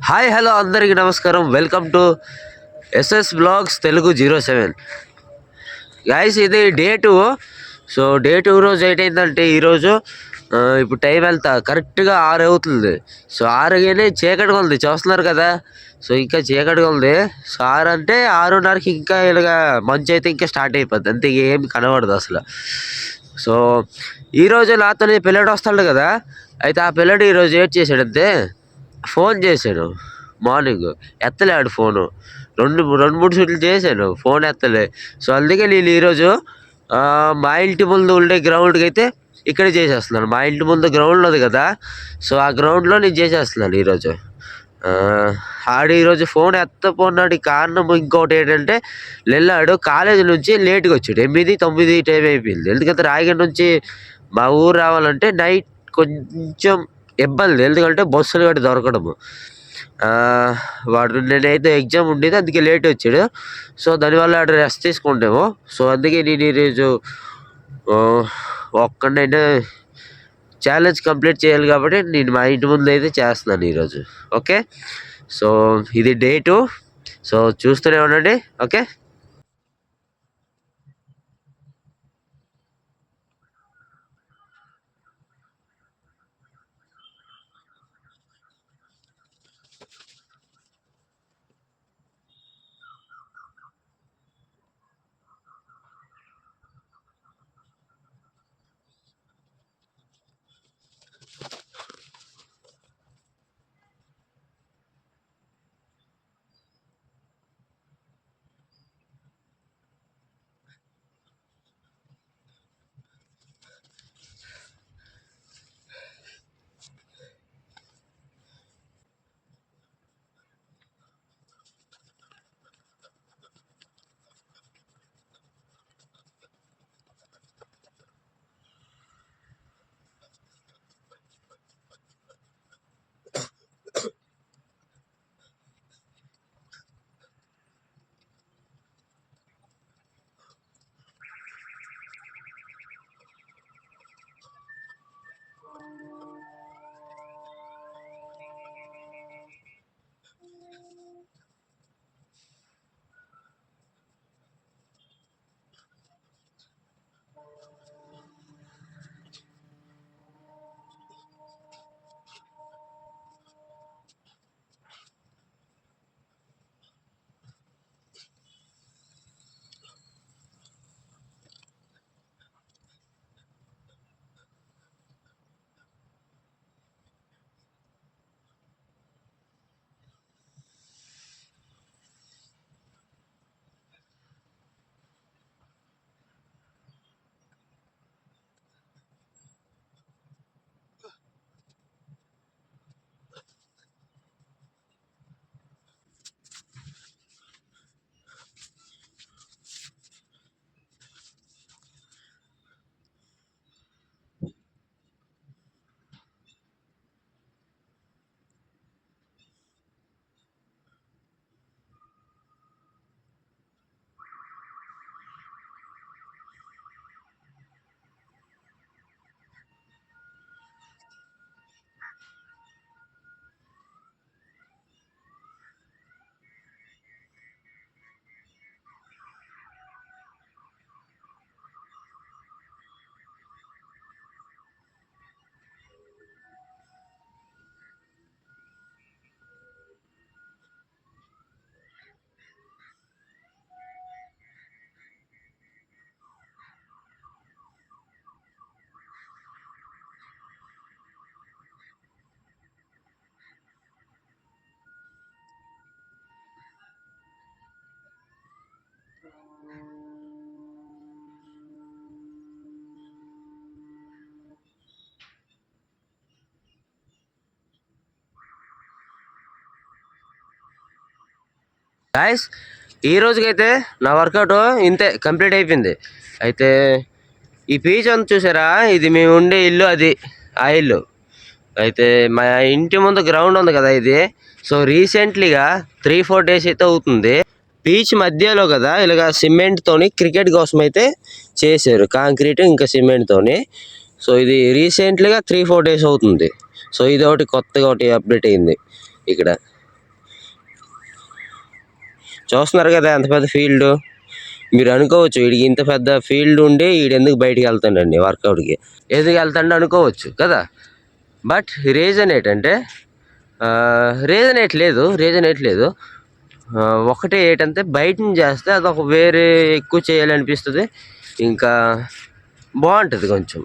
Hi hello అందరికీ నమస్కారం. Welcome to SS blogs Telugu 07 guys. ఇది డే 2. సో డే 2 రోజు ఏంటంటే ఈరోజు ఇప్పుడు టైం వెళ్తా కరెక్ట్గా 6 అవుతుంది. సో 6 చీకటిగా ఉంది, చూస్తున్నారు కదా. సో ఇంకా చీకటిగా ఉంది. సో 6 అంటే 6:30కి ఇంకా ఇలాగా మంచు అయితే ఇంకా స్టార్ట్ అయిపోద్ది, అంతే, ఏమి కనబడదు అసలు. సో ఈరోజు నాతోనే పిల్లడు వస్తాడు కదా. అయితే ఆ పిల్లడు ఈరోజు ఏం చేశాడంటే ఫోన్ చేశాడు మార్నింగ్, ఎత్తలేడు ఫోను. రెండు మూడు షూట్లు చేశాను, ఫోన్ ఎత్తలే. సో అందుకే నేను ఈరోజు మా ఇంటి ముందు ఉండే గ్రౌండ్కి అయితే ఇక్కడే చేసేస్తున్నాను. మా ఇంటి ముందు గ్రౌండ్ ఉంది కదా, సో ఆ గ్రౌండ్లో నేను చేసేస్తున్నాను ఈరోజు. ఆడు ఈరోజు ఫోన్ ఎత్తపోన్నాడు. కారణం ఇంకోటి ఏంటంటే, వెళ్ళాడు కాలేజీ నుంచి లేట్గా వచ్చాడు. 8-9 టైం అయిపోయింది. ఎందుకంటే రాయగఢ నుంచి మా ఊరు రావాలంటే నైట్ కొంచెం ఇబ్బంది, ఎందుకంటే బస్సులు గట్టి దొరకడము. నేనైతే ఎగ్జామ్ ఉండేది, అందుకే లేట్ వచ్చాడు. సో దానివల్ల ఆడు రెస్ట్ తీసుకుంటాము. సో అందుకే నేను ఈరోజు ఒక్కడైనా ఛాలెంజ్ కంప్లీట్ చేయాలి కాబట్టి నేను మా ఇంటి ముందు అయితే చేస్తున్నాను ఈరోజు. ఓకే, సో ఇది డే 2. సో చూస్తూనే ఉండండి. ఓకే. గాయస్, ఈ రోజుకైతే నా వర్కౌట్ ఇంతే కంప్లీట్ అయిపోయింది. అయితే ఈ పీచ్ అంతా చూసారా, ఇది మేము ఉండే ఇల్లు, అది ఆ ఇల్లు. అయితే మా ఇంటి ముందు గ్రౌండ్ ఉంది కదా ఇది. సో రీసెంట్లీగా 3-4 డేస్ అయితే అవుతుంది. బీచ్ మధ్యలో కదా ఇలాగ సిమెంట్తోని క్రికెట్ కోసం అయితే చేశారు, కాంక్రీట్ ఇంకా సిమెంట్తోని. సో ఇది రీసెంట్లీగా 3-4 డేస్ అవుతుంది. సో ఇది ఒకటి కొత్తగా ఒకటి అప్డేట్ అయింది ఇక్కడ. చూస్తున్నారు కదా ఎంత పెద్ద ఫీల్డ్. మీరు అనుకోవచ్చు వీడికి ఇంత పెద్ద ఫీల్డ్ ఉండి వీడు ఎందుకు బయటికి వెళ్తాడండి వర్కౌట్కి, ఎందుకు వెళ్తాడు అనుకోవచ్చు కదా. బట్ రీజన్ ఏంటంటే రీజన్ ఏట్లేదు ఒకటే ఏంటంటే బయట నుంచి చేస్తే అదొక వేరే ఎక్కువ చేయాలనిపిస్తుంది, ఇంకా బాగుంటుంది కొంచెం,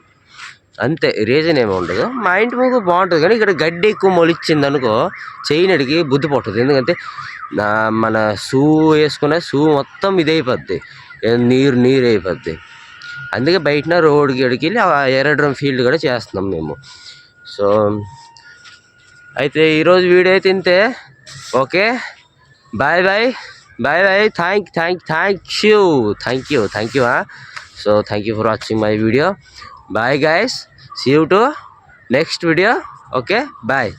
అంతే. రీజన్ ఏమి ఉండదు. మా ఇంటి ముందు బాగుంటుంది కానీ ఇక్కడ గడ్డి ఎక్కువ మొలిచింది అనుకో చేయనడికి బుద్ధి పట్టదు. ఎందుకంటే మన షూ వేసుకున్న షూ మొత్తం ఇది అయిపోద్ది, నీరు అయిపోద్ది. అందుకే బయటన రోడ్కి ఎడికి వెళ్ళి ఎరడ్రమ్ ఫీల్డ్ కూడా చేస్తున్నాం మేము. సో అయితే ఈరోజు వీడియో అయితే ఇంతే. Okay, bye bye bye bye. Thank you. So thank you for watching my video. Bye guys, see you to next video. Okay, bye.